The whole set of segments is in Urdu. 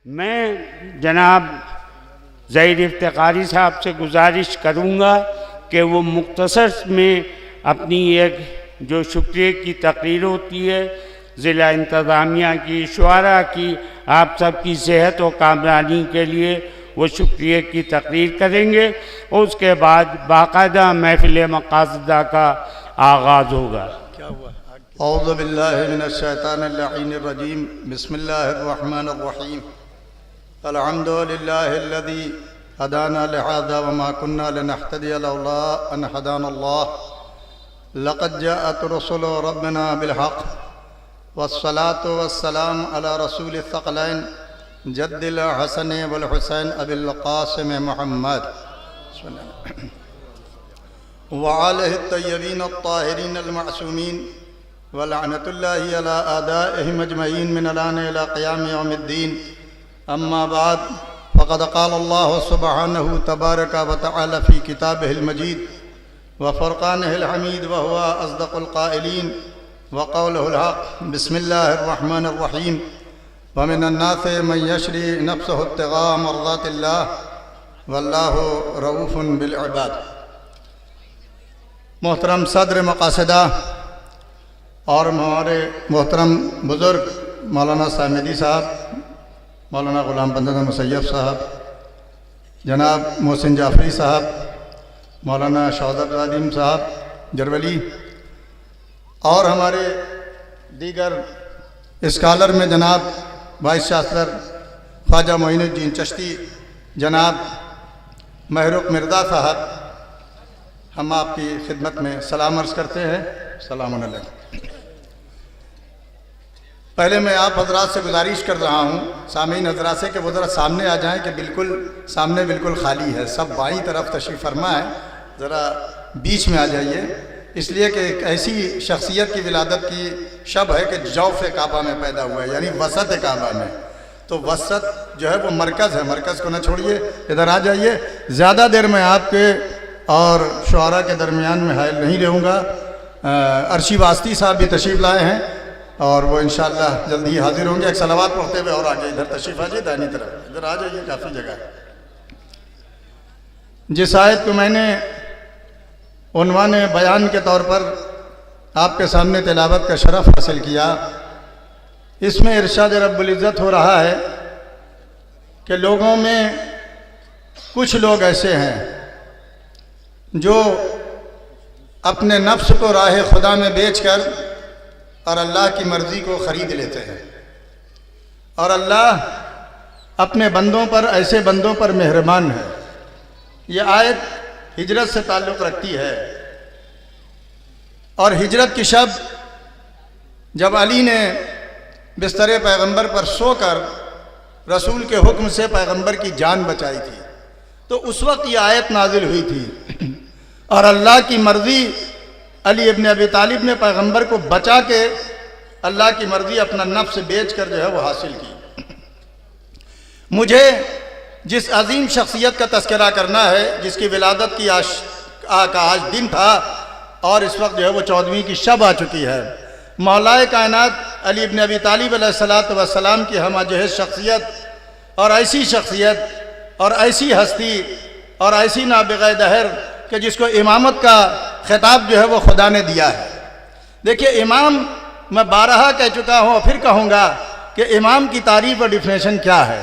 میں جناب ظہیر افتخاری صاحب سے گزارش کروں گا کہ وہ مختصر میں اپنی ایک جو شکریہ کی تقریر ہوتی ہے ضلع انتظامیہ کی، شعراء کی، آپ سب کی صحت و کامرانی کے لیے وہ شکریہ کی تقریر کریں گے اور اس کے بعد باقاعدہ محفل مقاصدہ کا آغاز ہوگا۔ اعوذ باللہ من الشیطان اللعین الرجیم، بسم اللہ الرحمن الرحیم۔ الحمد للہ الذی ہدانا لہذا وما كنا لنہتدی لولا ان ہدانا اللہ، لقد جاءت رسل ربنا بالحق والصلاة والسلام علی رسول الثقلین جد الحسن والحسین ابی القاسم محمد وعلہ الطیبین الطاہرین المعصومین ولعنۃ اللہ علی اعدائہم اجمعین من الآن الی قیام یوم الدین۔ اما بعد فقد قال اللہ سبحانہ تبارک وتعالی فی کتابہ المجید وفرقانہ الحمید وہو اصدق القائلین وقولہ الحق۔ بسم اللہ الرحمن الرحیم۔ ومن الناس من یشری نفسہ ابتغاء مرضات اللہ واللہ رؤوف بالعباد۔ محترم صدر مقاصدہ اور ہمارے محترم بزرگ مولانا سامدی صاحب، مولانا غلام بندر مسیب صاحب، جناب محسن جعفری صاحب، مولانا شہزاد عظیم صاحب جرولی، اور ہمارے دیگر اسکالر میں جناب وائس چانسلر خواجہ معین الدین چشتی، جناب محروق مرزا صاحب، ہم آپ کی خدمت میں سلام عرض کرتے ہیں۔ السلام علیکم۔ پہلے میں آپ حضرات سے گزارش کر رہا ہوں، سامعین حضرات سے، کہ وہ ذرا سامنے آ جائیں، کہ سامنے بالکل خالی ہے، سب بائیں طرف تشریف فرما ہے، ذرا بیچ میں آ جائیے، اس لیے کہ ایک ایسی شخصیت کی ولادت کی شب ہے کہ جوف کعبہ میں پیدا ہوا ہے، یعنی وسط کعبہ میں، تو وسط جو ہے وہ مرکز ہے، مرکز کو نہ چھوڑیے، ادھر آ جائیے۔ زیادہ دیر میں آپ کے اور شعراء کے درمیان میں حائل نہیں رہوں گا۔ عرشی واسطی صاحب بھی تشریف لائے ہیں اور وہ انشاءاللہ جلدی ہی حاضر ہوں گے، ایک صلوات پڑھتے ہوئے، اور آگے ادھر تشریف آ جائیے، دائنی طرف ادھر آ جائیے، کافی جگہ ہے۔ جس آیت کو میں نے عنوان بیان کے طور پر آپ کے سامنے تلاوت کا شرف حاصل کیا، اس میں ارشاد رب العزت ہو رہا ہے کہ لوگوں میں کچھ لوگ ایسے ہیں جو اپنے نفس کو راہ خدا میں بیچ کر اور اللہ کی مرضی کو خرید لیتے ہیں، اور اللہ اپنے بندوں پر، ایسے بندوں پر مہربان ہے۔ یہ آیت ہجرت سے تعلق رکھتی ہے، اور ہجرت کی شب جب علی نے بستر پیغمبر پر سو کر رسول کے حکم سے پیغمبر کی جان بچائی تھی، تو اس وقت یہ آیت نازل ہوئی تھی، اور اللہ کی مرضی علی ابن ابی طالب نے پیغمبر کو بچا کے اللہ کی مرضی اپنا نفس بیچ کر جو ہے وہ حاصل کی۔ مجھے جس عظیم شخصیت کا تذکرہ کرنا ہے، جس کی ولادت کی کا آج دن تھا، اور اس وقت جو ہے وہ 14ویں کی شب آ چکی ہے، مولائے کائنات علی ابن ابی طالب علیہ السلام کی ہمہ جہیز شخصیت، اور ایسی شخصیت اور ایسی ہستی اور ایسی نابغہ دہر کہ جس کو امامت کا خطاب جو ہے وہ خدا نے دیا ہے۔ دیکھیے، امام میں بارہا کہہ چکا ہوں اور پھر کہوں گا کہ امام کی تعریف اور ڈیفینیشن کیا ہے،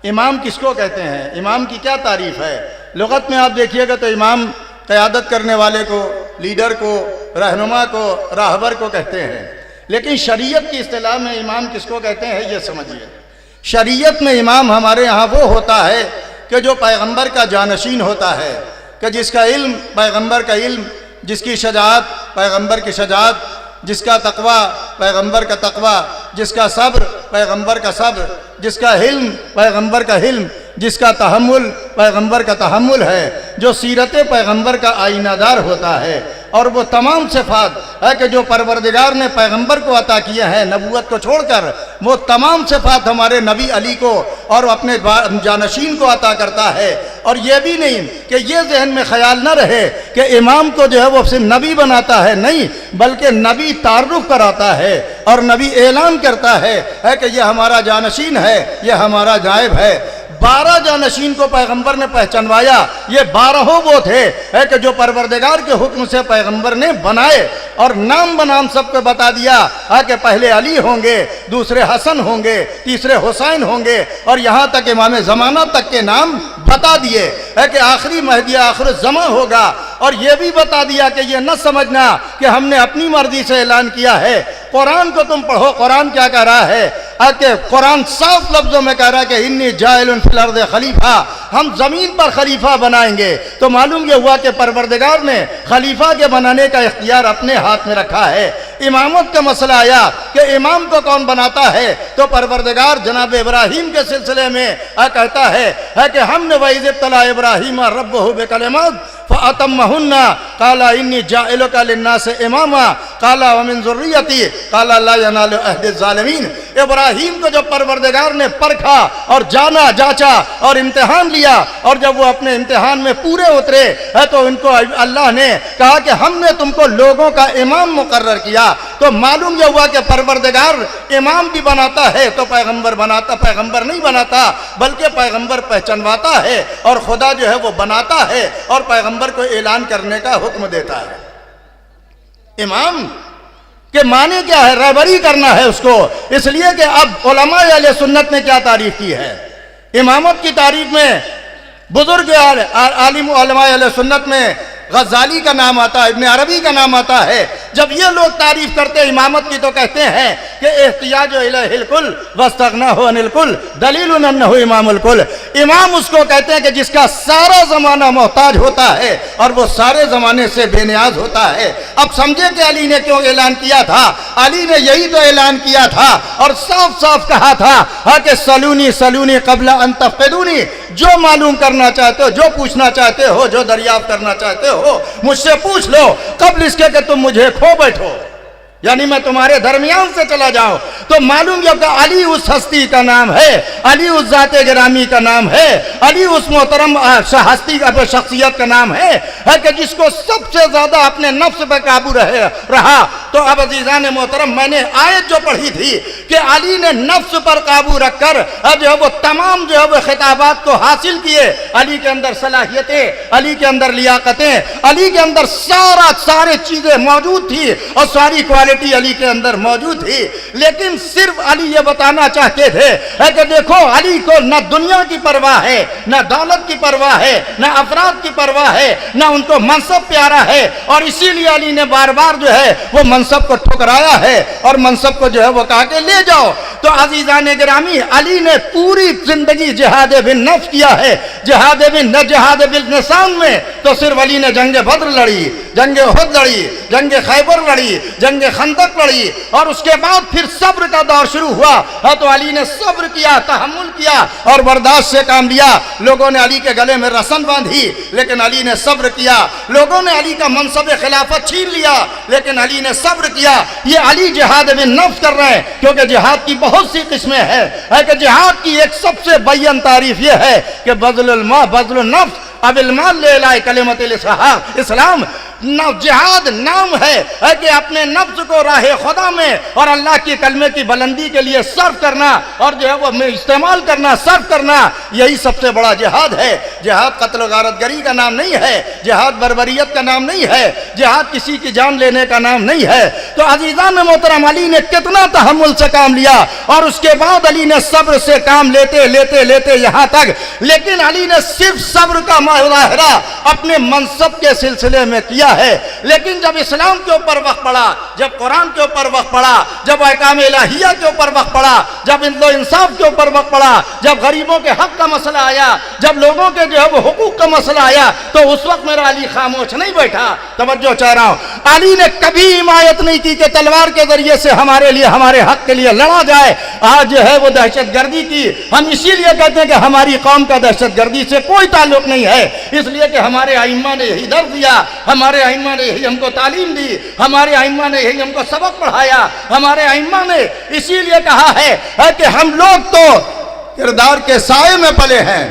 امام کس کو کہتے ہیں، امام کی کیا تعریف ہے۔ لغت میں آپ دیکھیے گا تو امام قیادت کرنے والے کو، لیڈر کو، رہنما کو، راہبر کو کہتے ہیں، لیکن شریعت کی اصطلاح میں امام کس کو کہتے ہیں یہ سمجھیے۔ شریعت میں امام ہمارے ہاں وہ ہوتا ہے کہ جو پیغمبر کا جانشین ہوتا ہے، کہ جس کا علم پیغمبر کا علم، جس کی شجاعت پیغمبر کی شجاعت، جس کا تقوی پیغمبر کا تقوی، جس کا صبر پیغمبر کا صبر، جس کا حلم پیغمبر کا حلم، جس کا تحمل پیغمبر کا تحمل ہے، جو سیرت پیغمبر کا آئینہ دار ہوتا ہے، اور وہ تمام صفات ہے کہ جو پروردگار نے پیغمبر کو عطا کیے ہیں نبوت کو چھوڑ کر، وہ تمام صفات ہمارے نبی علی کو اور اپنے جانشین کو عطا کرتا ہے۔ اور یہ بھی نہیں کہ یہ ذہن میں خیال نہ رہے کہ امام کو جو ہے وہ صرف نبی بناتا ہے، نہیں، بلکہ نبی تعارف کراتا ہے اور نبی اعلان کرتا ہے کہ یہ ہمارا جانشین ہے، یہ ہمارا نائب ہے۔ 12 جانشین کو پیغمبر نے پہچانوایا، یہ 12 وہ تھے کہ جو پروردگار کے حکم سے پیغمبر نے بنائے، اور نام بنام سب کو بتا دیا کہ پہلے علی ہوں گے، دوسرے حسن ہوں گے، تیسرے حسین ہوں گے، اور یہاں تک امام زمانہ تک کے نام بتا دیے کہ آخری مہدی آخر الزمان ہوگا۔ اور یہ بھی بتا دیا کہ یہ نہ سمجھنا کہ ہم نے اپنی مرضی سے اعلان کیا ہے، قرآن کو تم پڑھو، قرآن کیا کہہ رہا ہے کہ قرآن صاف لفظوں میں کہہ رہا ہے کہ انی جاعل فی الارض خلیفہ، ہم زمین پر خلیفہ بنائیں گے۔ تو معلوم یہ ہوا کہ پروردگار نے خلیفہ کے بنانے کا اختیار اپنے ہاتھ میں رکھا ہے۔ امامت کا مسئلہ آیا کہ امام کو کون بناتا ہے، تو پروردگار جناب ابراہیم کے سلسلے میں کہتا ہے کہ ہم نے وَإِذِ ابْتَلَىٰ إِبْرَاهِيمَ رَبُّهُ بِكَلِمَاتٍ فَأَتَمَّهُنَّ قَالَ إِنِّي جَاعِلُكَ لِلنَّاسِ إِمَامًا قَالَ وَمِن ذُرِّيَّتِي قَالَ لَا يَنَالُ عَهْدِ الظَّالِمِينَ۔ ابراہیم کو جب پروردگار نے پرکھا اور جانا جانچا اور امتحان لیا، اور جب وہ اپنے امتحان میں پورے اترے تو ان کو اللہ نے کہا کہ ہم نے تم کو لوگوں کا امام مقرر کیا۔ تو معلوم یہ ہوا کہ پروردگار امام بھی بناتا ہے تو پیغمبر نہیں بناتا، بلکہ پیغمبر پہچانواتا ہے، اور خدا جو ہے وہ بناتا ہے اور پیغمبر کو اعلان کرنے کا حکم دیتا ہے۔ امام کہ معنی کیا ہے؟ رہبری کرنا ہے اس کو۔ اس لیے کہ اب علماء اہل سنت نے کیا تعریف کی ہے امامت کی تعریف میں؟ بزرگ عالم علماء اہل سنت میں غزالی کا نام آتا ہے، ابن عربی کا نام آتا ہے۔ جب یہ لوگ تعریف کرتے امامت کی تو کہتے ہیں کہ احتیاج الیہ الکل واستغناہ عن الکل دلیل انہ امام الکل۔ امام اس کو کہتے ہیں کہ جس کا سارا زمانہ محتاج ہوتا ہے اور وہ سارے زمانے سے بے نیاز ہوتا ہے۔ اب سمجھے کہ علی نے کیوں اعلان کیا تھا؟ علی نے یہی تو اعلان کیا تھا اور صاف صاف کہا تھا کہ سلونی سلونی قبل ان تفقدونی، جو معلوم کرنا چاہتے ہو، جو پوچھنا چاہتے ہو، جو دریافت کرنا چاہتے ہو مجھ سے پوچھ لو قبل اس کے کہ تم مجھے کھو بیٹھو، یعنی میں تمہارے درمیان سے چلا جاؤں۔ تو معلوم یہ کہ علی اس ہستی کا نام ہے، علی اس ذات گرامی کا نام ہے، علی اس محترم ہستی کا شخصیت کا نام ہے کہ جس کو سب سے زیادہ اپنے نفس پہ قابو رہا۔ تو اب عزیزان محترم، میں نے آیت جو پڑھی تھی کہ علی نے نفس پر قابو رکھ کر جو ہے وہ تمام جو ہے وہ خطابات کو حاصل کیے۔ علی کے اندر صلاحیتیں، علی کے اندر لیاقتیں، علی کے اندر سارے چیزیں موجود تھی اور ساری کوالٹی علی کے اندر موجود تھی، لیکن صرف علی یہ بتانا چاہتے تھے کہ دیکھو علی کو نہ دنیا کی پرواہ ہے، نہ دولت کی پرواہ ہے، نہ افراد کی پرواہ ہے، نہ ان کو منصب پیارا ہے، اور اسی لیے علی نے بار بار جو ہے وہ منصب کو ٹھکرایا ہے اور منصب کو جو ہے وہ کہا کہ لے جاؤ۔ تو عزیزان گرامی، علی نے پوری زندگی جہاد بالنفس کیا ہے، جہاد باللسان میں تو صرف علی نے جنگ بدر لڑی، جنگ احد لڑی، جنگ خیبر لڑی، جنگ خندق لڑی، اور اس کے بعد پھر صبر کا دور شروع ہوا تو علی نے صبر کیا، تحمل کیا اور برداشت سے کام لیا۔ لوگوں نے علی کے گلے میں رسن باندھی لیکن علی نے صبر کیا، لوگوں نے علی کا منصب خلافت چھین لیا لیکن علی نے صبر کیا۔ یہ علی جہاد بالنفس کر رہے ہیں، کیونکہ جہاد کی بہت سی قسمیں ہیں کہ جہاد کی ایک سب سے بیان تعریف یہ ہے کہ بذل النفس اب المال لے لائے کلمت اسلام۔ جہاد نام ہے کہ اپنے نفس کو راہ خدا میں اور اللہ کی کلمے کی بلندی کے لیے صرف کرنا اور جو ہے وہ استعمال کرنا، صرف کرنا، یہی سب سے بڑا جہاد ہے۔ جہاد قتل و غارت گری کا نام نہیں ہے، جہاد بربریت کا نام نہیں ہے، جہاد کسی کی جان لینے کا نام نہیں ہے۔ تو عزیزان محترم، علی نے کتنا تحمل سے کام لیا اور اس کے بعد علی نے صبر سے کام لیتے یہاں تک، لیکن علی نے صرف صبر کا مظاہرہ اپنے منصب کے سلسلے میں کیا ہے، لیکن جب اسلام کے اوپر وقت پڑا، جب قرآن کے اوپر وقت پڑا، جب احکام الہیہ کے اوپر وقت پڑا، جب عدل و انصاف کے اوپر وقت پڑا، جب غریبوں کے حق کا مسئلہ آیا، جب لوگوں کے جو ہے وہ حقوق کا مسئلہ آیا، تو اس وقت میرا علی خاموش نہیں بیٹھا۔ توجہ چاہ رہا ہوں، علی نے کبھی حمایت نہیں کی کہ تلوار کے ذریعے سے ہمارے لیے، ہمارے حق کے لیے لڑا جائے۔ آج جو ہے وہ دہشت گردی کی، ہم اسی لیے کہتے ہیں کہ ہماری قوم کا دہشت گردی سے کوئی تعلق نہیں ہے، اس لیے کہ ہمارے ائمہ نے یہی درس دیا، ہمارے ائمہ نے یہی ہم کو تعلیم دی، ہمارے ائمہ نے یہی ہم کو سبق پڑھایا، ہمارے ائمہ نے اسی لیے کہا ہے کہ ہم لوگ تو کردار کے سائے میں پلے ہیں۔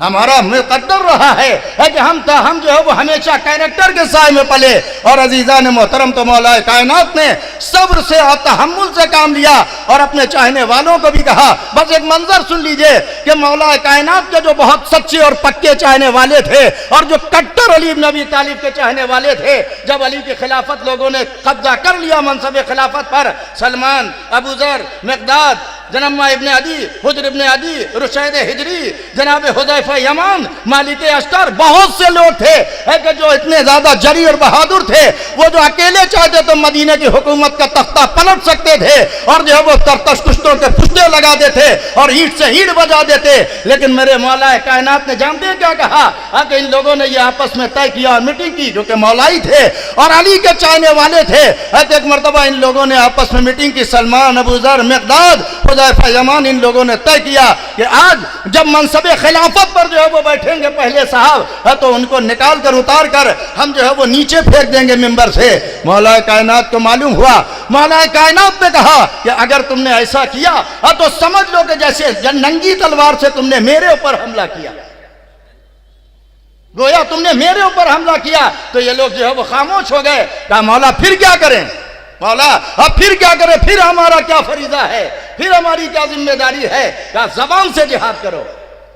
ہمارا مقدر رہا ہے کہ ہم جو ہے وہ ہمیشہ کیریکٹر کے سائے میں پلے. اور عزیزان محترم تو مولا کائنات نے صبر سے اور تحمل سے کام لیا اور اپنے چاہنے والوں کو بھی کہا. بس ایک منظر سن لیجئے کہ مولا کائنات کے جو بہت سچے اور پکے چاہنے والے تھے اور جو کٹر علی بن ابی طالب کے چاہنے والے تھے، جب علی کی خلافت لوگوں نے قبضہ کر لیا منصب خلافت پر، سلمان، ابو ذر، مقداد، جنما ابن عدی، حجر ابن عدی، رشید ہجری، جناب حذیفہ یمان، مالک اشتر، بہت سے لوگ تھے کہ جو اتنے زیادہ جری اور بہادر تھے، وہ جو اکیلے چاہتے تو مدینہ کی حکومت کا تختہ پلٹ سکتے تھے اور جو ہے وہ ترتش کشتوں کے پشتے لگا دیتے اور اینٹ سے اینٹ بجا دیتے. لیکن میرے مولا کائنات نے جانتے ہیں کیا کہا؟ کہ ان لوگوں نے یہ آپس میں طے کیا اور میٹنگ کی، جو کہ مولائی تھے اور علی کے چاہنے والے تھے. ایک مرتبہ ان لوگوں نے آپس میں میٹنگ کی. سلمان، ابو ذر، مقداد، حذیفہ یمان، ان لوگوں نے طے کیا کہ آج جب منصب خلافت پر جو ہے وہ بیٹھیں گے پہلے صاحب، تو ان کو نکال کر اتار کر ہم جو ہے وہ نیچے پھینک دیں گے ممبر سے. مولا کائنات کو معلوم ہوا، مولا کائنات نے کہا کہ اگر تم نے ایسا کیا تو سمجھ لو کہ جیسے ننگی تلوار سے تم نے میرے اوپر حملہ کیا، گویا تم نے میرے اوپر حملہ کیا. تو یہ لوگ جو ہے وہ خاموش ہو گئے. کہا مولا پھر کیا کریں؟ مولا اب پھر کیا کریں؟ پھر ہمارا کیا فریضہ ہے؟ پھر ہماری کیا ذمہ داری ہے؟ کہا زبان سے جہاد کرو،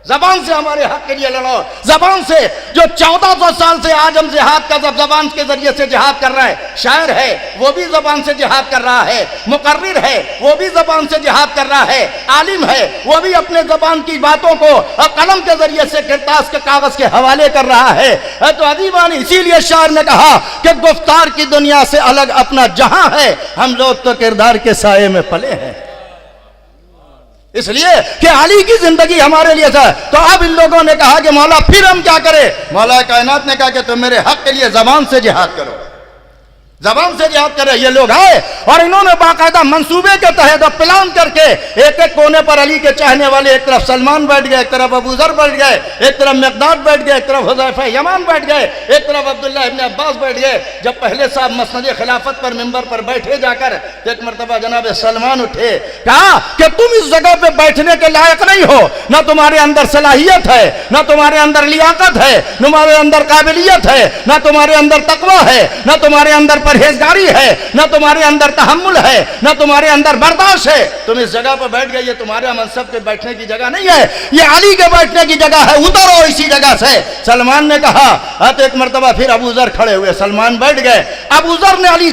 زبان سے ہمارے حق کے لیے لڑو. زبان سے جو 1400 سال سے آج ہم جہاد کا زبان کے ذریعے سے جہاد کر رہا ہے. شاعر ہے وہ بھی زبان سے جہاد کر رہا ہے، مقرر ہے وہ بھی زبان سے جہاد کر رہا ہے، عالم ہے وہ بھی اپنے زبان کی باتوں کو قلم کے ذریعے سے کرتاس کے کاغذ کے حوالے کر رہا ہے. تو ادیبان اسی لیے شاعر نے کہا کہ گفتار کی دنیا سے الگ اپنا جہاں ہے، ہم لوگ تو کردار کے سائے میں پلے ہیں. اس لیے کہ علی کی زندگی ہمارے لیے تھا. تو اب ان لوگوں نے کہا کہ مولا پھر ہم کیا کریں؟ مولا کائنات نے کہا کہ تم میرے حق کے لیے زبان سے جہاد کرو، زبان سے جہاد کرے. یہ لوگ آئے اور انہوں نے باقاعدہ منصوبے کے تحت پلان کر کے ایک ایک کونے پر علی کے چاہنے والے، ایک طرف سلمان بیٹھ گئے، ایک طرف ابو ذر بیٹھ گئے، ایک طرف مقداد بیٹھ گئے، ایک طرف حذیفہ یمان بیٹھ گئے، ایک طرف عبداللہ ابن عباس بیٹھ گئے. جب پہلے صاحب مسند خلافت پر ممبر پر بیٹھے جا کر، ایک مرتبہ جناب سلمان اٹھے، کہا کہ تم اس جگہ پہ بیٹھنے کے لائق نہیں ہو، نہ تمہارے اندر صلاحیت ہے، نہ تمہارے اندر لیاقت ہے، نہ تمہارے اندر قابلیت ہے، نہ تمہارے اندر تقوی ہے، نہ تمہارے اندر پرہیزگاری ہے، نہ تمہارے اندر تحمل ہے، نہ تمہارے اندر برداشت ہے. تم اس جگہ پر بیٹھ گئے، یہ تمہارا منصب کے بیٹھنے کی جگہ نہیں ہے، یہ علی کے بیٹھنے کی جگہ ہے، اترو اسی جگہ سے. سلمان نے کہا. تو ایک مرتبہ پھر ابو ذر کھڑے ہوئے، سلمان بیٹھ گئے. ابو ذر نے علی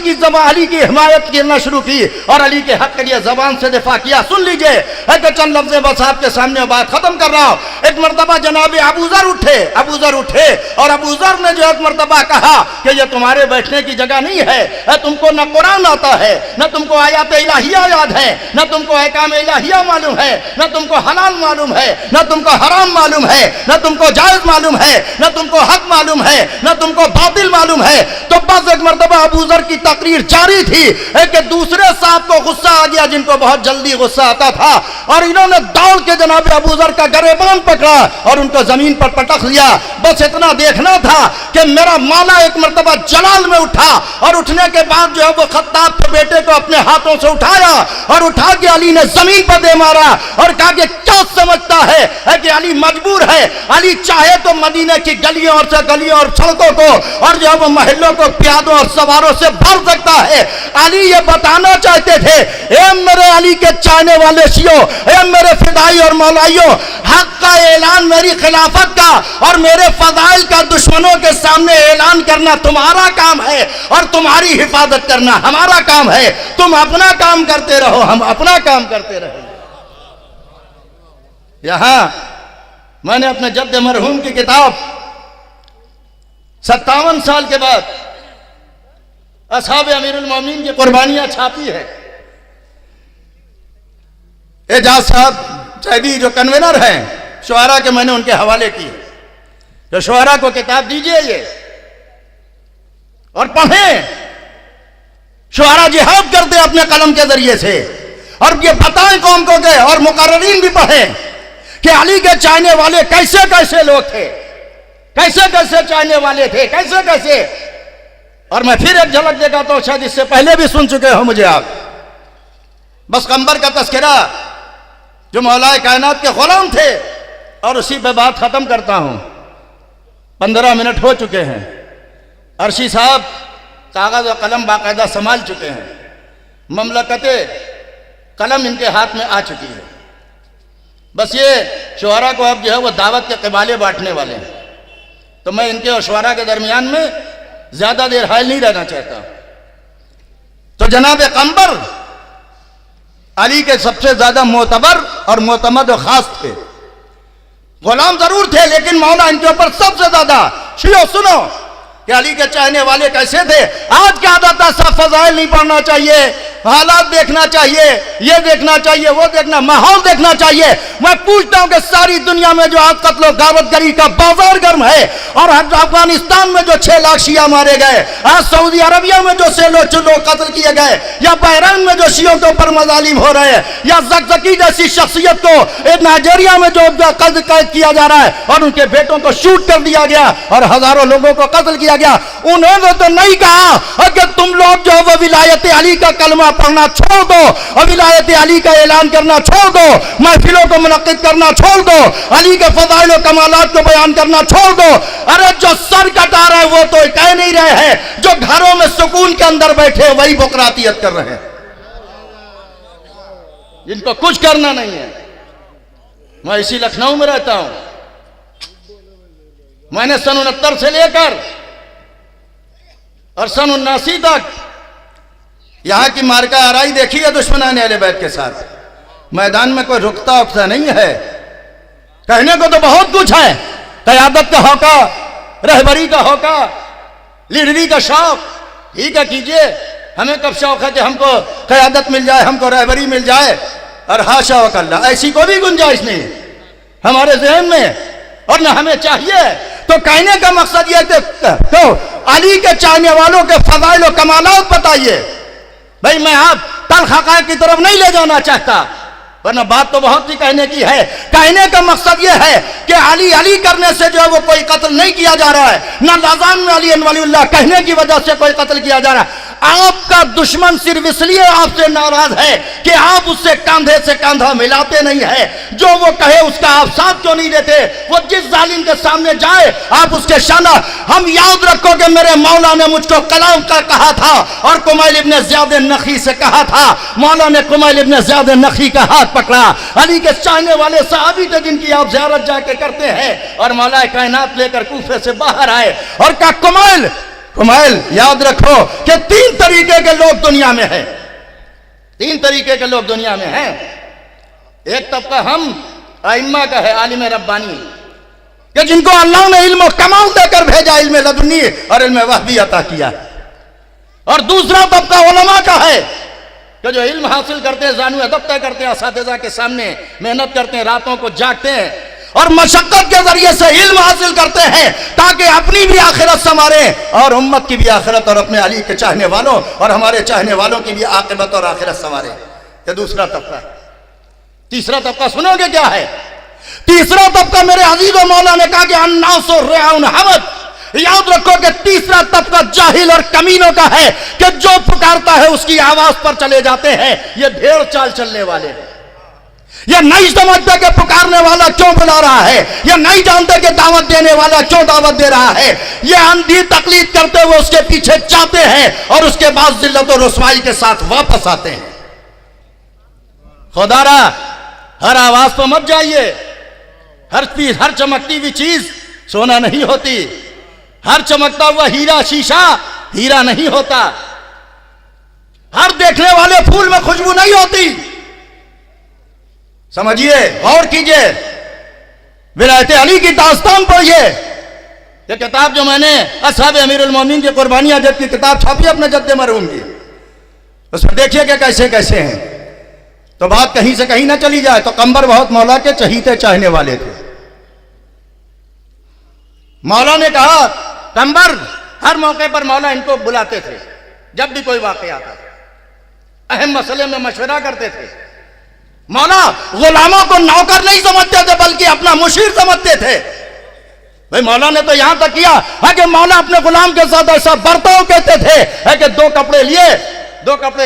کی حمایت کرنا شروع کی اور علی کے حق کے لیے زبان سے دفاع کیا. سن لیجئے کہ چند لفظ بس آپ کے سامنے بات ختم کر رہا ہوں. ایک مرتبہ جناب ابو ذر اٹھے اور ابو ذر نے جو ایک مرتبہ کہا کہ یہ تمہارے بیٹھنے کی جگہ نہیں ہے، تم کو نہ قرآن آتا ہے، نہ تم کو آیات الہیہ یاد ہے، نہ تم کو احکام الہیہ معلوم ہے، نہ تم کو حلال معلوم ہے، نہ تم کو حرام معلوم ہے، نہ تم کو جائز معلوم ہے، نہ تم کو حق معلوم ہے، نہ تم کو باطل معلوم ہے. تو بس ایک مرتبہ ابو ذر کی تقریر جاری تھی کہ دوسرے صاحب کو غصہ آ گیا، جن کو بہت جلدی غصہ آتا تھا، اور انہوں نے دوڑ کے جناب ابو ذر کا گریبان پکڑا اور ان کو زمین پر پٹخ لیا. بس اتنا دیکھنا تھا کہ میرا مولا ایک مرتبہ جلال میں اٹھا اور اٹھنے کے بعد جو ہے وہ خطاب کے بیٹے کو اپنے ہاتھوں سے اٹھایا اور اٹھا کے علی نے زمین پر دے مارا اور کہا کہ کیا سمجھتا ہے کہ علی مجبور ہے، علی چاہے تو مدینہ کی گلیوں اور سڑکوں کو اور جو ہے وہ محلوں کو پیادوں اور سواروں سے بھر سکتا ہے. علی یہ بتانا چاہتے تھے، اے میرے علی کے چاہنے والے شیعوں، اے میرے فدائی اور مولائیوں، حق کا اعلان میری خلافت کا اور میرے فضائل کا دشمنوں کے سامنے اعلان کرنا تمہارا کام ہے اور تمہاری حفاظت کرنا ہمارا کام ہے. تم اپنا کام کرتے رہو، ہم اپنا کام کرتے رہیں. یہاں میں نے اپنے جد مرحوم کی کتاب 57 سال کے بعد اصحاب امیر المومنین کی قربانیاں چھاپی ہے. اعجاز صاحب چیدی جو کنوینر ہیں شعراء کے، میں نے ان کے حوالے کی، جو شعراء کو کتاب دیجئے یہ اور پڑھیں. شعراء جہاد کرتے اپنے قلم کے ذریعے سے اور یہ بتائیں قوم کو کہ، اور مقررین بھی پڑھیں کہ علی کے چاہنے والے کیسے کیسے لوگ تھے، کیسے کیسے چاہنے والے تھے، کیسے کیسے. اور میں پھر ایک جھلک دکھاتا ہوں، شاید اس سے پہلے بھی سن چکے ہو مجھے آپ. بس قمبر کا تذکرہ جو مولا کائنات کے غلام تھے اور اسی پہ بات ختم کرتا ہوں. 15 منٹ ہو چکے ہیں. عرشی صاحب کاغذ و قلم باقاعدہ سنبھال چکے ہیں. مملکت قلم ان کے ہاتھ میں آ چکی ہے. بس یہ شعراء کو اب جو ہے وہ دعوت کے قبالے بانٹنے والے ہیں. تو میں ان کے اور شعراء کے درمیان میں زیادہ دیر حائل نہیں رہنا چاہتا. تو جناب قمبر علی کے سب سے زیادہ معتبر اور معتمد و خاص تھے. غلام ضرور تھے لیکن مولا ان کے اوپر سب سے زیادہ. شیعو سنو کہ علی کے چاہنے والے کیسے تھے. آج کیا عادت ہے سب فضائل نہیں پڑھنا چاہیے, حالات دیکھنا چاہیے, یہ دیکھنا چاہیے, وہ دیکھنا, ماحول دیکھنا چاہیے. میں پوچھتا ہوں کہ ساری دنیا میں جو آج قتل و غارت گری کا بازار گرم ہے, اور افغانستان میں جو 6 لاکھ شیعہ مارے گئے, آج سعودی عربیہ میں جو 6 لوگ قتل کیے گئے, یا بحرین میں جو شیعوں کے اوپر مظالم ہو رہے ہیں, یا زکزکی جیسی شخصیت کو نائجیریا میں جو قید کیا جا رہا ہے اور ان کے بیٹوں کو شوٹ کر دیا گیا اور ہزاروں لوگوں کو قتل کیا گیا, انہوں نے تو نہیں کہا کہ تم لوگ جو وہ ولایت علی کا کلمہ پڑھنا چھوڑ دو, اور ولایت علی کا اعلان کرنا چھوڑ دو, محفلوں کو منعقد کرنا چھوڑ دو, علی کے فضائل و کمالات کو بیان کرنا چھوڑ دو. ارے جو سر کٹا رہے وہ تو کہہ نہیں رہے ہیں, جو گھروں میں سکون کے اندر بیٹھے وہی بکراتیت کر رہے ہیں, جن کو کچھ کرنا نہیں ہے. میں اسی لکھنؤ میں رہتا ہوں. میں نے سن 69 سے لے کر اور سن 79 تک یہاں کی مارکہ آرائی دیکھی ہے دشمنان اہل بیت کے ساتھ. میدان میں کوئی رکتا اکتا نہیں ہے. کہنے کو تو بہت کچھ ہے, قیادت کا ہوکا, رہبری کا ہوکا, لیڈری کا شوق. ٹھیک ہے کیجئے, ہمیں کب شوق ہے کہ ہم کو قیادت مل جائے, ہم کو رہبری مل جائے, اور حاشا وکلا ایسی کوئی گنجائش نہیں ہمارے ذہن میں, اور نہ ہمیں چاہیے. تو کہنے کا مقصد یہ کہ تو علی کے چاہنے والوں کے فضائل و کمالات بتائیے. بھائی میں آپ تلخ حقائق کی طرف نہیں لے جانا چاہتا, ورنہ بات تو بہت ہی کہنے کی ہے. کہنے کا مقصد یہ ہے کہ علی علی کرنے سے جو ہے وہ کوئی قتل نہیں کیا جا رہا ہے, نہ لازان میں علی ولی اللہ کہنے کی وجہ سے کوئی قتل کیا جا رہا ہے. آپ کا دشمن صرف اس لیے آپ سے ناراض ہے کہ آپ اس سے کاندھے سے کاندھا ملاتے نہیں ہیں. جو وہ کہے اس کا آپ ساتھ کیوں نہیں دیتے؟ وہ جس ظالم کے سامنے جائے آپ اس کے شانہ. ہم یاد رکھو کہ میرے مولا نے مجھ کو کلام کا کہا تھا اور کمیل ابن زیاد نخی سے کہا تھا. مولا نے کمیل ابن زیاد نخی کا ہاتھ پکڑا. علی کے چاہنے والے صحابی تھے جن کی آپ زیارت جا کے کرتے ہیں, اور مولا کائنات لے کر کوفے سے باہر آئے اور کہا کمیل یاد رکھو کہ 3 طریقے کے لوگ دنیا میں ہیں. 3 طریقے کے لوگ دنیا میں ہیں. ایک طبقہ ہم ائمہ کا ہے, عالم ربانی, کہ جن کو اللہ نے علم و کمال دے کر بھیجا, علم لدنی اور علم وحی عطا کیا. اور دوسرا طبقہ علماء کا ہے کہ جو علم حاصل کرتے ہیں, زانو ادب طے کرتے ہیں, اساتذہ کے سامنے محنت کرتے ہیں, راتوں کو جاگتے ہیں اور مشقت کے ذریعے سے علم حاصل کرتے ہیں تاکہ اپنی بھی آخرت سنواریں اور امت کی بھی آخرت, اور اپنے علی کے چاہنے والوں اور ہمارے چاہنے والوں کی بھی عاقبت اور آخرت سنواریں. یہ دوسرا طبقہ. تیسرا طبقہ سنو گے کیا ہے؟ تیسرا طبقہ میرے عزیز و مولا نے کہا کہ الناس رعاء حمد. یاد رکھو کہ تیسرا طبقہ جاہل اور کمینوں کا ہے کہ جو پکارتا ہے اس کی آواز پر چلے جاتے ہیں. یہ بھیڑ چال چلنے والے ہیں. یہ نہیں سمجھتے کہ پکارنے والا کیوں بلا رہا ہے, یہ نہیں جانتے کہ دعوت دینے والا کیوں دعوت دے رہا ہے. یہ اندھی تقلید کرتے ہوئے اس کے پیچھے جاتے ہیں اور اس کے بعد ذلت و رسوائی کے ساتھ واپس آتے ہیں. خدا را ہر آواز تو مت جائیے. ہر چمکتی ہوئی چیز سونا نہیں ہوتی. ہر چمکتا ہوا ہیرا شیشہ ہیرا نہیں ہوتا. ہر دیکھنے والے پھول میں خوشبو نہیں ہوتی. سمجھیے, غور کیجئے, ولایت علی کی داستان پڑھیے. یہ کتاب جو میں نے اصحاب امیر المومنین کی قربانیاں جد کی کتاب چھاپی اپنے جد مرحوم کی, اس میں دیکھیے کہ کیسے کیسے ہیں. تو بات کہیں سے کہیں نہ چلی جائے. تو قمبر بہت مولا کے چہیتے چاہنے والے تھے. مولا نے کہا قمبر, ہر موقع پر مولا ان کو بلاتے تھے. جب بھی کوئی واقعہ آتا تھا, اہم مسئلے میں مشورہ کرتے تھے. مولا غلاموں کو نوکر نہیں سمجھتے تھے بلکہ اپنا مشیر سمجھتے تھے. بھئی مولا نے تو یہاں تک کیا ہے کہ مولا اپنے غلام کے ساتھ ایسا برتاؤ کہتے تھے ہے کہ 2 کپڑے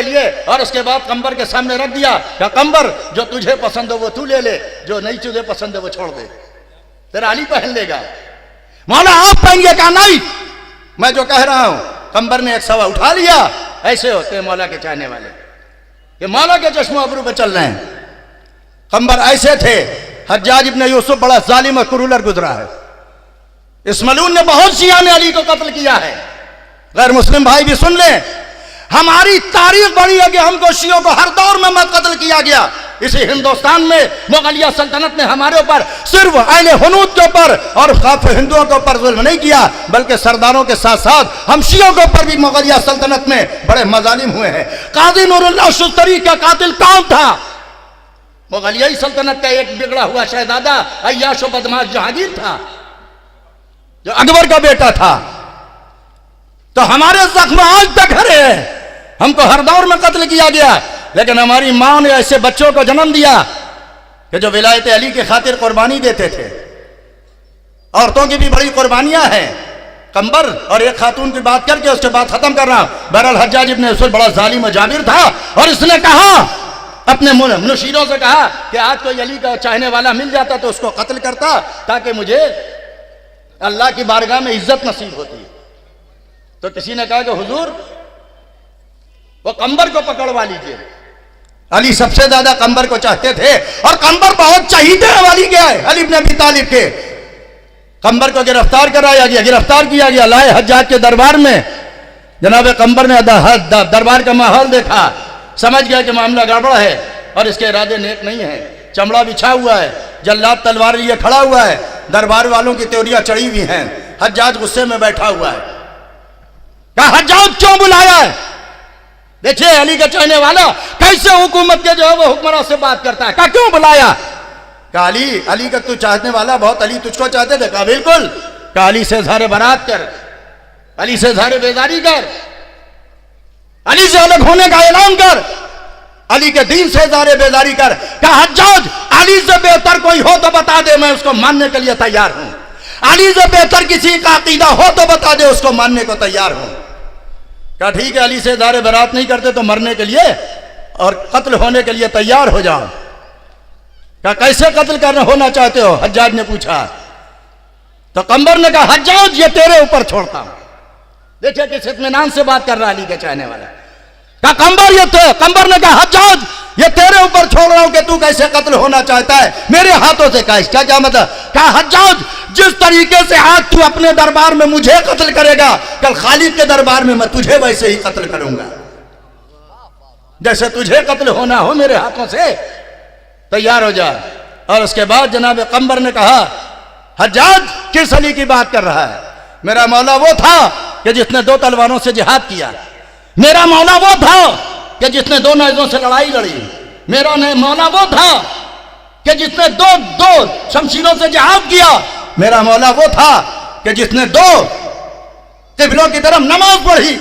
لیے اور اس کے بعد قمبر کے سامنے رکھ دیا کہ قمبر جو تجھے پسند ہو وہ تو لے لے, جو نہیں تجھے پسند ہے وہ چھوڑ دے. تیرا علی پہن لے گا. مولا آپ پہن گے؟ کہا نہیں، میں جو کہہ رہا ہوں. قمبر نے ایک سوا اٹھا لیا. ایسے ہوتے ہیں مولا کے چاہنے والے کہ مولا کے چشم و ابرو پہ چل رہے ہیں. قمبر ایسے تھے. حجاج ابن یوسف بڑا ظالم اور کرولر گزرا ہے. اس ملعون نے بہت شیعہ میں علی کو قتل کیا ہے. غیر مسلم بھائی بھی سن لیں، ہماری تاریخ بڑی ہے کہ ہم کو شیعوں کو ہر دور میں مت قتل کیا گیا. اسی ہندوستان میں مغلیہ سلطنت نے ہمارے اوپر صرف اہل حنود کے اوپر اور خاص ہندوؤں کے اوپر ظلم نہیں کیا، بلکہ سرداروں کے ساتھ ساتھ ہم شیعوں کے اوپر بھی مغلیہ سلطنت میں بڑے مظالم ہوئے ہیں. قاضی نور اللہ شستری کا قاتل کون تھا؟ مغلیہ سلطنت کا ایک بگڑا ہوا شہزادہ عیاش و بدماش جہانگیر تھا، جو اکبر کا بیٹا تھا. تو ہمارے زخم آج تک ہرے ہیں. ہم کو ہر دور میں قتل کیا گیا، لیکن ہماری ماں نے ایسے بچوں کو جنم دیا کہ جو ولایت علی کی خاطر قربانی دیتے تھے. عورتوں کی بھی بڑی قربانیاں ہیں. قمبر اور ایک خاتون کی بات کر کے اس کے بعد ختم کر رہا. بہرحال حجاج ابن یوسف بڑا ظالم و جابر تھا، اور اس نے کہا اپنے منشیروں سے کہا کہ آج کوئی علی کا چاہنے والا مل جاتا تو اس کو قتل کرتا، تاکہ مجھے اللہ کی بارگاہ میں عزت نصیب ہوتی. تو کسی نے کہا کہ حضور وہ قمبر کو پکڑوا لیجئے. علی سب سے زیادہ قمبر کو چاہتے تھے، اور قمبر بہت چہیتے والی گیا ہے علی بن ابی طالب کے. قمبر کو گرفتار کرایا گیا، گرفتار کیا گیا، لائے حجاج کے دربار میں. جناب قمبر نے دربار کا ماحول دیکھا، سمجھ گیا کہ معاملہ گڑبڑ ہے اور اس کے ارادے نیک نہیں ہیں. چمڑا بچھا ہوا ہے، جلاد تلوار لیے کھڑا ہوا ہے، دربار والوں کی تیوریاں چڑھی ہوئی ہیں. حجاج غصے میں بیٹھا ہوا ہے. کہا حجاج کیوں بلایا ہے؟ دیکھیے علی کا چاہنے والا کیسے حکومت کے جو ہے وہ حکمراں سے بات کرتا ہے. کہا کیوں بلایا؟ کہا علی کا تو چاہنے والا بہت، علی تجھ کو چاہتے تھے. کہا بالکل. کہا علی سے اظہار برات کر، علی سے اظہار بیزاری کر، علی سے الگ ہونے کا اعلان کر، علی کے دین سے اظہار بیزاری کر. کہا حجاج علی سے بہتر کوئی ہو تو بتا دے، میں اس کو ماننے کے لیے تیار ہوں. علی سے بہتر کسی کا عقیدہ ہو تو بتا دے، اس کو ماننے کو تیار ہوں. کہا ٹھیک ہے، علی سے اظہار برات نہیں کرتے تو مرنے کے لیے اور قتل ہونے کے لیے تیار ہو جاؤ. کہا کیسے قتل کرنا ہونا چاہتے ہو؟ حجاج نے پوچھا. تو قمبر نے کہا حجاج یہ تیرے اوپر چھوڑتا ہوں. دیکھیں کس اطمینان سے بات کر رہا علی کے چاہنے والا. کہا قمبر نے کہا حجاج یہ تیرے اوپر چھوڑ رہا ہوں کہ تو کیسے قتل ہونا چاہتا ہے میرے ہاتھوں سے. کیا مطلب؟ کہا حجاج جس طریقے سے آج تو اپنے دربار میں مجھے قتل کرے گا، کل خالد کے دربار میں میں تجھے ویسے ہی قتل کروں گا. جیسے تجھے قتل ہونا ہو میرے ہاتھوں سے، تیار ہو جا. اور اس کے بعد جناب قمبر نے کہا حجاج کس علی کی بات کر رہا ہے؟ میرا مولا وہ تھا کہ جس نے 2 تلواروں سے جہاد کیا. میرا مولا وہ تھا کہ جس نے 2 نیزوں سے لڑائی لڑی. میرا مولا وہ تھا کہ جس نے دو شمشیروں سے جہاد کیا. میرا مولا وہ تھا کہ جس نے 2 قبلوں کی طرف نماز پڑھی.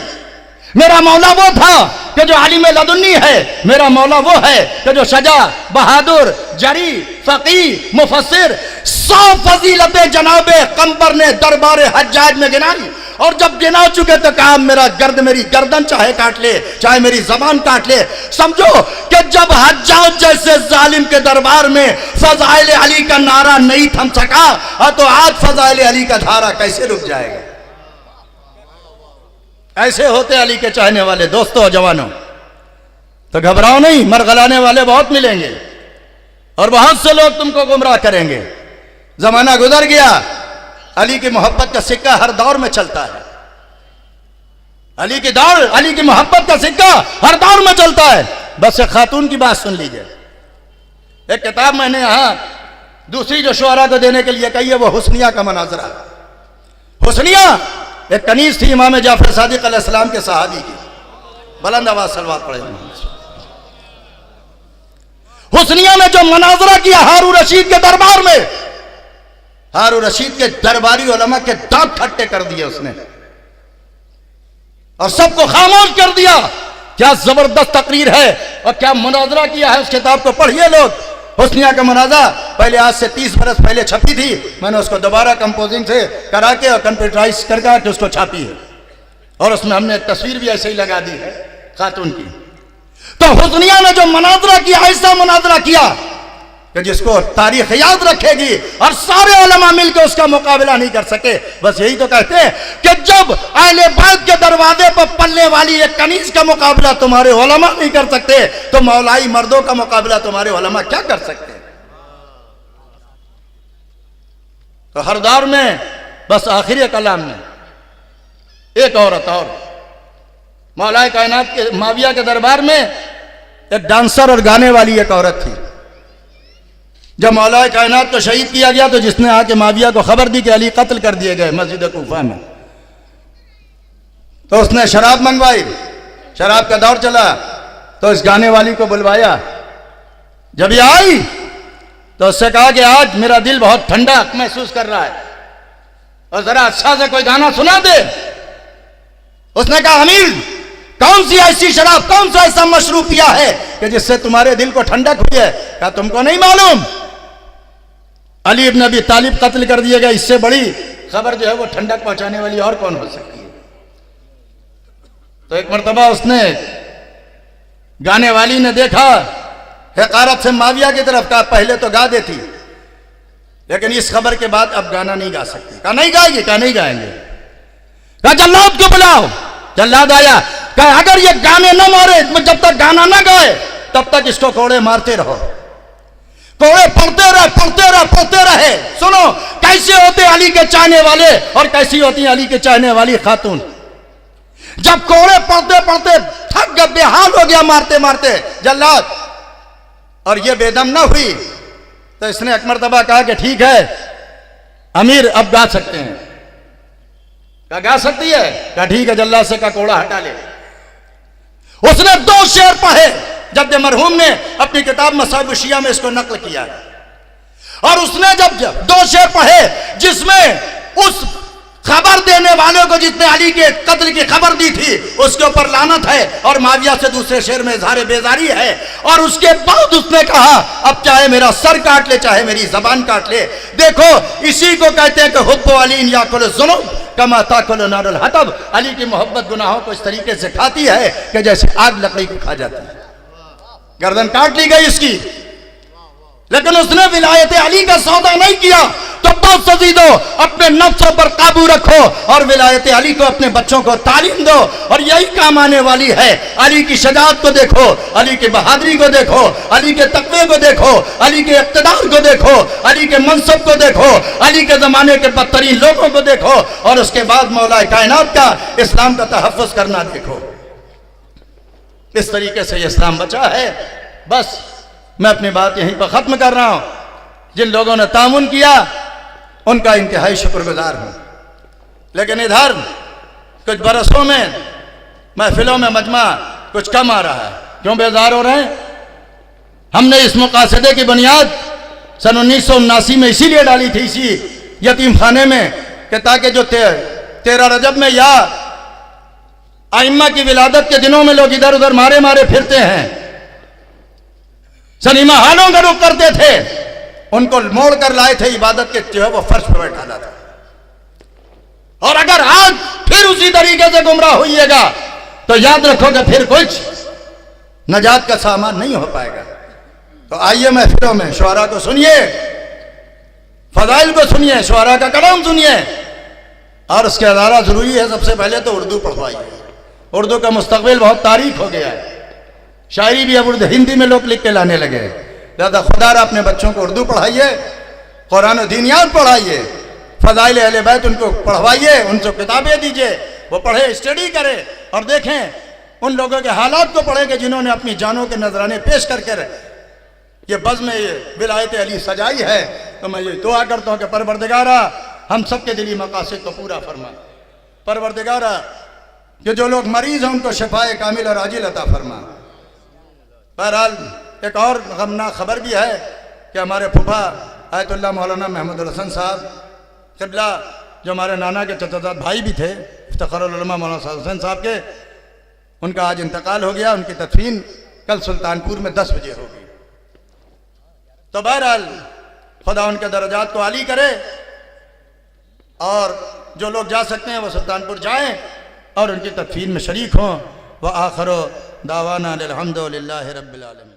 میرا مولا وہ تھا کہ جو عالم لدنی ہے. میرا مولا وہ ہے کہ جو شجاع، بہادر، جری، فقیہ، مفسر، 100 فضیلتیں جناب قمبر نے دربار حجاج میں گنائی. اور جب گنا چکے تو کہا میری گردن چاہے کاٹ لے، چاہے میری زبان کاٹ لے. سمجھو کہ جب حجاج جیسے ظالم کے دربار میں فضائل علی کا نعرہ نہیں تھم سکا تو آج فضائل علی کا دھارا کیسے رک جائے گا؟ ایسے ہوتے علی کے چاہنے والے. دوستو جوانوں تو گھبراؤ نہیں، مرغلانے والے بہت ملیں گے اور بہت سے لوگ تم کو گمراہ کریں گے. زمانہ گزر گیا، علی کی محبت کا سکہ ہر دور میں چلتا ہے. علی کی محبت کا سکہ ہر دور میں چلتا ہے. بس ایک خاتون کی بات سن لیجئے. ایک کتاب میں نے یہاں دوسری جو شعراء کو دینے کے لیے کہی ہے وہ حسنیہ کا مناظرہ. حسنیہ ایک کنیز تھی امام جعفر صادق علیہ السلام کے صحابی کی. بلند آواز صلوات پڑھیں. حسنیہ نے جو مناظرہ کیا ہارون رشید کے دربار میں، ہارون رشید کے درباری علماء کے دانت کھٹے کر دیے اس نے اور سب کو خاموش کر دیا. کیا زبردست تقریر ہے اور کیا مناظرہ کیا ہے. اس کتاب کو پڑھیے لوگ. حسنیہ کا مناظرہ پہلے آج سے 30 برس پہلے چھپی تھی. میں نے اس کو دوبارہ کمپوزنگ سے کرا کے اور کمپیوٹرائز کر کے اس کو چھاپی ہے اور اس میں ہم نے ایک تصویر بھی ایسے ہی لگا دی ہے خاتون کی. تو حسنیہ نے جو مناظرہ کیا، ایسا مناظرہ کیا کہ جس کو تاریخ یاد رکھے گی اور سارے علماء مل کے اس کا مقابلہ نہیں کر سکے. بس یہی تو کہتے ہیں کہ جب اہل بیت کے دروازے پر پلنے والی ایک کنیز کا مقابلہ تمہارے علماء نہیں کر سکتے تو مولائی مردوں کا مقابلہ تمہارے علماء کیا کر سکتے ہیں. تو ہر دور میں بس آخری کلام میں ایک عورت اور مولا کائنات کے معاویہ کے دربار میں ایک ڈانسر اور گانے والی ایک عورت تھی. جب مولا کائنات کو شہید کیا گیا تو جس نے آ کے معاویہ کو خبر دی کہ علی قتل کر دیے گئے مسجد کوفہ میں، تو اس نے شراب منگوائی. شراب کا دور چلا تو اس گانے والی کو بلوایا. جب یہ آئی تو اس سے کہا کہ آج میرا دل بہت ٹھنڈا محسوس کر رہا ہے اور ذرا اچھا سے کوئی گانا سنا دے. اس نے کہا امیر کون سی ایسی شراب، کون سا ایسا مشروب پیا ہے کہ جس سے تمہارے دل کو ٹھنڈک ہوئی ہے؟ کہا تم کو نہیں معلوم علی ابن ابی طالب قتل کر دیے گئے، اس سے بڑی خبر جو ہے وہ ٹھنڈک پہنچانے والی اور کون ہو سکتی ہے. تو ایک مرتبہ اس نے گانے والی نے دیکھا حقارت سے معاویہ کی طرف، کہا پہلے تو گا دیتی لیکن اس خبر کے بعد اب گانا نہیں گا سکتی. کہا نہیں گائے گی؟ کہا نہیں گائیں گے. کہا جلاد کو بلاؤ. جلاد آیا. کہا اگر یہ گانے نہ مارے، جب تک گانا نہ گائے تب تک اس کو کوڑے مارتے رہو. کوڑے پڑھتے رہے. سنو کیسے ہوتے علی کے چاہنے والے اور کیسی ہوتی ہیں علی کے چاہنے والی خاتون. جب کوڑے پڑھتے تھک گئے، بے حال ہو گیا مارتے مارتے جلاد، اور یہ بے دم نہ ہوئی تو اس نے ایک مرتبہ کہا کہ ٹھیک ہے امیر اب گا سکتے ہیں. کہا گا سکتی ہے؟ کہا ٹھیک ہے جلاد سے کا کوڑا ہٹا لے. اس نے 2 شعر پڑھے. جد مرحوم نے اپنی کتاب مصائب الشیعہ میں اس کو نقل کیا ہے. اور اس نے جب 2 شعر پڑھے جس میں اس خبر دینے والوں کو جس نے علی کے قتل کی خبر دی تھی اس کے اوپر لعنت ہے، اور معاویہ سے دوسرے شعر میں اظہار بیزاری ہے. اور اس کے بعد اس نے کہا اب چاہے میرا سر کاٹ لے چاہے میری زبان کاٹ لے. دیکھو اسی کو کہتے ہیں کہ حب علی یاکل الذنوب کما تاکل نار الحطب. علی کی محبت گناہوں کو اس طریقے سے کھاتی ہے کہ جیسے آگ لکڑی کو کھا جاتی ہے. گردن کاٹ لی گئی اس کی، لیکن اس نے ولایت علی کا سودا نہیں کیا. تو بہت سزیدو اپنے نفسوں پر قابو رکھو اور ولایت علی کو اپنے بچوں کو تعلیم دو، اور یہی کام آنے والی ہے. علی کی شجاعت کو دیکھو، علی کی بہادری کو دیکھو، علی کے تقوی کو دیکھو، علی کے اقتدار کو دیکھو، علی کے منصب کو دیکھو، علی کے زمانے کے بدترین لوگوں کو دیکھو، اور اس کے بعد مولا کائنات کا اسلام کا تحفظ کرنا دیکھو. اس طریقے سے یہ اسلام بچا ہے. بس میں اپنی بات یہیں پر ختم کر رہا ہوں. جن لوگوں نے تعاون کیا ان کا انتہائی شکر گزار ہوں. لیکن ادھر کچھ برسوں میں محفلوں میں مجمع کچھ کم آ رہا ہے. کیوں بیزار ہو رہے ہیں؟ ہم نے اس مقاصدے کی بنیاد سن 1979 میں اسی لیے ڈالی تھی اسی یتیم خانے میں کہ تاکہ جو 13 رجب میں یا ائمہ کی ولادت کے دنوں میں لوگ ادھر ادھر مارے پھرتے ہیں، سنیما ہالوں کا رخ کرتے تھے، ان کو موڑ کر لائے تھے عبادت کے جو ہے وہ فرش پر بیٹھا تھا. اور اگر آج پھر اسی طریقے سے گمراہ ہوئیے گا تو یاد رکھو کہ پھر کچھ نجات کا سامان نہیں ہو پائے گا. تو آئیے محفلوں میں شعراء کو سنیے، فضائل کو سنیے، شعراء کا کلام سنیے، اور اس کے ادارہ ضروری ہے سب سے پہلے تو اردو پڑھوائیے. اردو کا مستقبل بہت تاریک ہو گیا ہے. شاعری بھی اب ہندی میں لوگ لکھ کے لانے لگے. لہذا خدا را اپنے بچوں کو اردو پڑھائیے، قرآن و دینیات پڑھائیے، فضائل اہل بیت ان کو پڑھوائیے، ان کو کتابیں دیجئے، وہ پڑھے، اسٹڈی کرے اور دیکھیں ان لوگوں کے حالات کو پڑھیں کہ جنہوں نے اپنی جانوں کے نذرانے پیش کر یہ بزم ولایت علی سجائی ہے. تو میں یہ دعا کرتا ہوں کہ پروردگارہ ہم سب کے دلی مقاصد کو پورا فرما. پروردگارہ کہ جو لوگ مریض ہیں ان کو شفائے کامل اور عاجل عطا فرما. بہرحال ایک اور غمناک خبر بھی ہے کہ ہمارے پھوپھا آیت اللہ مولانا محمد الحسن صاحب قبلہ جو ہمارے نانا کے چچا بھائی بھی تھے، افتخار العلماء مولانا صاحب حسین صاحب کے، ان کا آج انتقال ہو گیا. ان کی تدفین کل سلطان پور میں 10 بجے ہوگی. تو بہرحال خدا ان کے درجات کو عالی کرے، اور جو لوگ جا سکتے ہیں وہ سلطان پور جائیں اور ان کی تدفین میں شریک ہوں. وآخر دعوانا الحمد للہ رب العالمین.